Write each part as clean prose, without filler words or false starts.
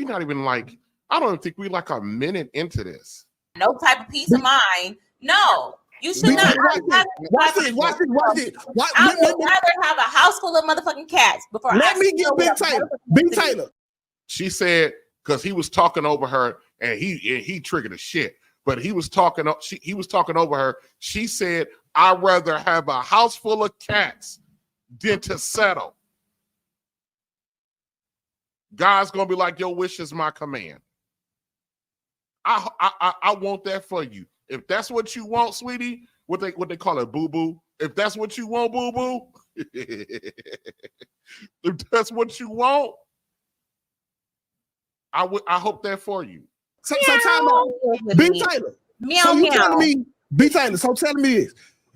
we not even like, I don't even think we like a minute into this. No type of peace of mind. No, you should not. Watch it. I would rather have a house full of motherfucking cats before. Let me get Big Taylor. Big Taylor. She said, because he was talking over her, and he triggered a shit. But he was talking over her. She said, "I'd rather have a house full of cats than to settle." God's gonna be like, "Your wish is my command." I want that for you. If that's what you want, sweetie, what they call it, boo boo. If that's what you want, boo boo. If that's what you want, I hope that for you. So time out. B Taylor. So you telling me, B Taylor, so tell me this.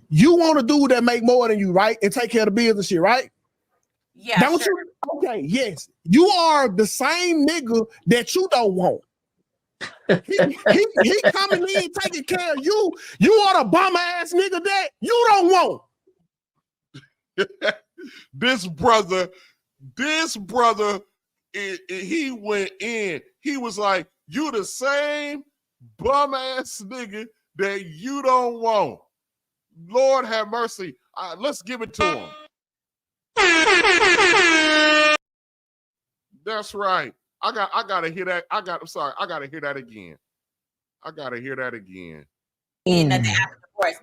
You want a dude that make more than you, right? And take care of the bills and shit, right? Yeah. That sure. Okay, yes. You are the same nigga that you don't want. he coming in taking care of you. You are the bum ass nigga that you don't want. This brother, he went in. He was like, "You the same bum ass nigga that you don't want." Lord have mercy. Let's give it to him. That's right. I gotta hear that. I gotta hear that again.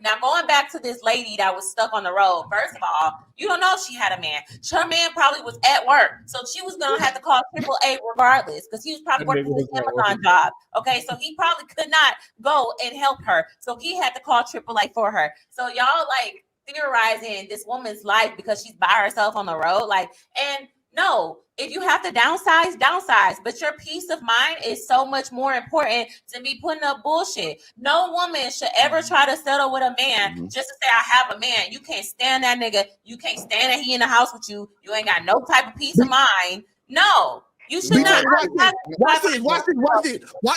Now going back to this lady that was stuck on the road. First of all, you don't know if she had a man. Her man probably was at work, so she was gonna have to call AAA regardless, because he was probably working his Amazon job. Okay, so he probably could not go and help her, so he had to call AAA for her. So y'all like theorizing this woman's life because she's by herself on the road, like, and no, if you have to downsize, but your peace of mind is so much more important to be putting up bullshit. No woman should ever try to settle with a man just to say, I have a man. You can't stand that nigga. You can't stand that he in the house with you. You ain't got no type of peace of mind. No, you should not. Watch it.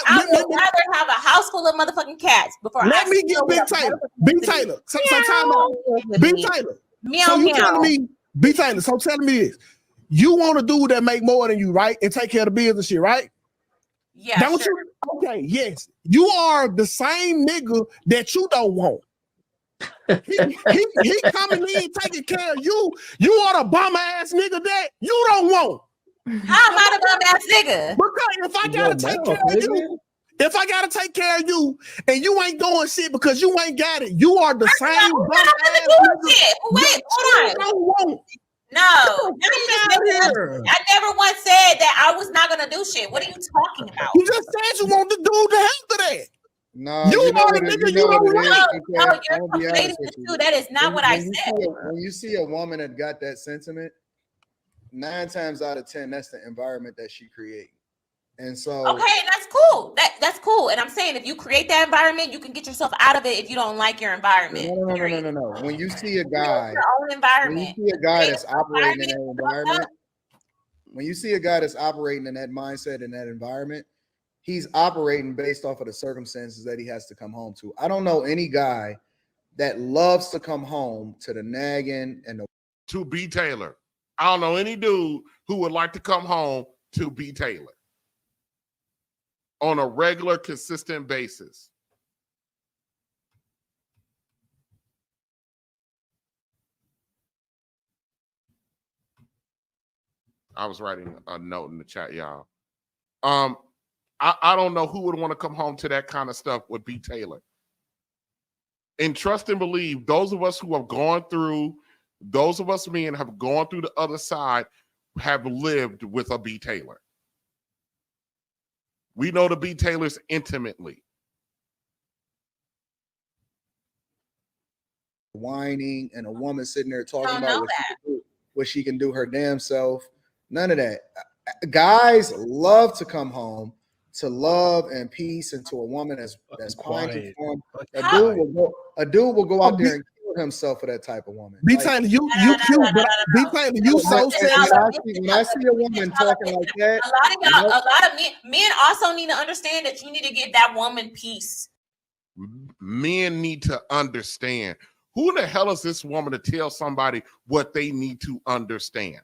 I would rather have a house full of motherfucking cats before. Let me get Big Taylor. Big Taylor. So time out. Big Taylor. So you telling me, Big Taylor, so tell me this. You want a dude that make more than you, right? And take care of the bills and shit, right? Yeah. That sure. Okay, yes. You are the same nigga that you don't want. he coming in taking care of you. You are the bum ass nigga that you don't want. How am I the bum ass nigga? Because if I gotta take care of you, if I gotta take care of you and you ain't doing shit because you ain't got it, you are the same bum ass nigga. Wait, hold on. No, I never once said that I was not gonna do shit. What are you talking about? You just said you want the dude to help to that. No, you are the nigga you don't want. No, you're conflating the two. That is not what I said. When you see a woman that got that sentiment, 9 times out of 10, that's the environment that she creates. And so, okay, that's cool. That's cool. And I'm saying, if you create that environment, you can get yourself out of it if you don't like your environment. No. When you see a guy, your own environment. When you see a guy that's operating in that environment, when you see a guy that's operating in that mindset in that environment, he's operating based off of the circumstances that he has to come home to. I don't know any guy that loves to come home to the nagging and to B Taylor. I don't know any dude who would like to come home to B Taylor on a regular, consistent basis. I was writing a note in the chat, y'all. I don't know who would want to come home to that kind of stuff with B Taylor. And trust and believe, those of us who have gone through, those of us men have gone through the other side, have lived with a B Taylor. We know the B Taylors intimately. Whining and a woman sitting there talking about what she can do her damn self. None of that. Guys love to come home to love and peace and to a woman that's pining for him. A dude will go out there and kill himself for that type of woman. B Taylor, you cute, but B Taylor, you so sad. When I see a woman talking like that, a lot of men also need to understand that you need to give that woman peace. Men need to understand. Who the hell is this woman to tell somebody what they need to understand?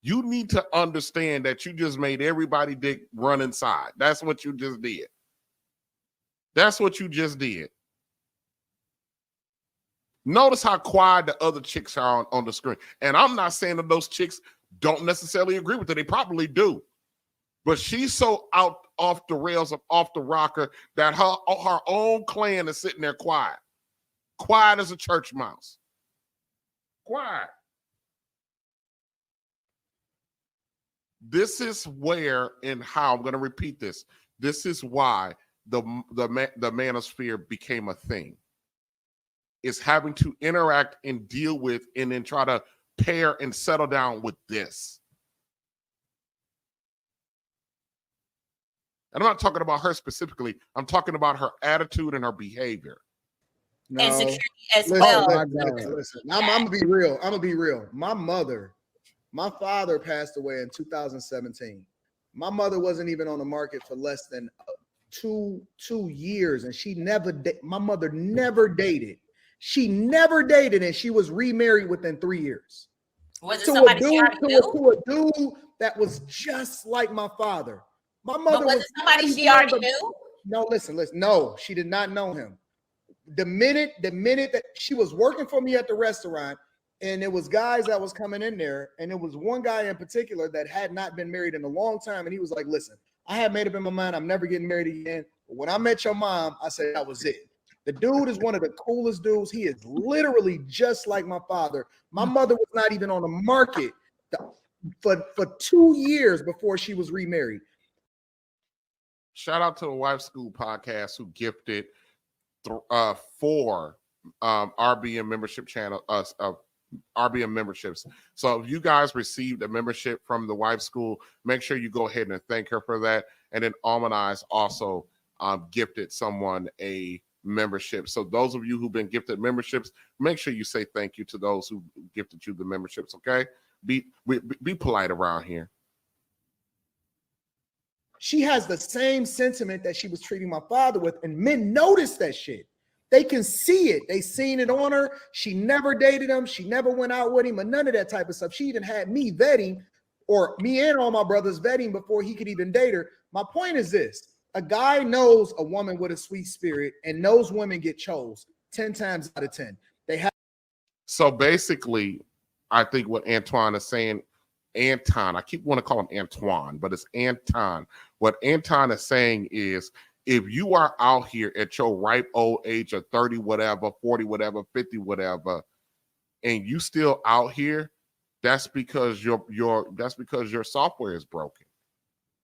You need to understand that you just made everybody dick run inside. That's what you just did. That's what you just did. Notice how quiet the other chicks are on the screen. And I'm not saying that those chicks don't necessarily agree with it. They probably do. But she's so out off the rails, off the rocker, that her own clan is sitting there quiet. Quiet as a church mouse. Quiet. This is where and how, I'm going to repeat this. This is why the manosphere became a thing. Is having to interact and deal with and then try to pair and settle down with this. And I'm not talking about her specifically. I'm talking about her attitude and her behavior. No. And security as well. Listen. I'm gonna be real. I'm gonna be real. My father passed away in 2017. My mother wasn't even on the market for less than two years, and she never. My mother never dated. She never dated, and she was remarried within 3 years. Was it somebody she already knew? To a dude that was just like my father. My mother was it somebody she already knew? No, listen. No, she did not know him. The minute that she was working for me at the restaurant, and it was guys that was coming in there, and it was one guy in particular that had not been married in a long time, and he was like, "Listen, I had made up in my mind I'm never getting married again. But when I met your mom, I said that was it." The dude is one of the coolest dudes. He is literally just like my father. My mother was not even on the market for 2 years before she was remarried. Shout out to the Wife School podcast who gifted 4 RBN membership channel RBN memberships. So if you guys received a membership from the Wife School, make sure you go ahead and thank her for that. And then Almanize also gifted someone a membership. So those of you who've been gifted memberships, make sure you say thank you to those who gifted you the memberships. Okay, be polite around here. She has the same sentiment that she was treating my father with, and men notice that shit. They can see it. They seen it on her. She never dated him. She never went out with him, or none of that type of stuff. She even had me vetting, or me and all my brothers vetting before he could even date her. My point is this. A guy knows a woman with a sweet spirit, and knows women get chose 10 times out of 10. They have. So basically, I think what Antoine is saying, I keep wanting to call him Antoine, but it's Anton. What Anton is saying is, if you are out here at your ripe old age of 30, whatever, 40, whatever, 50, whatever, and you still out here, that's because your software is broken.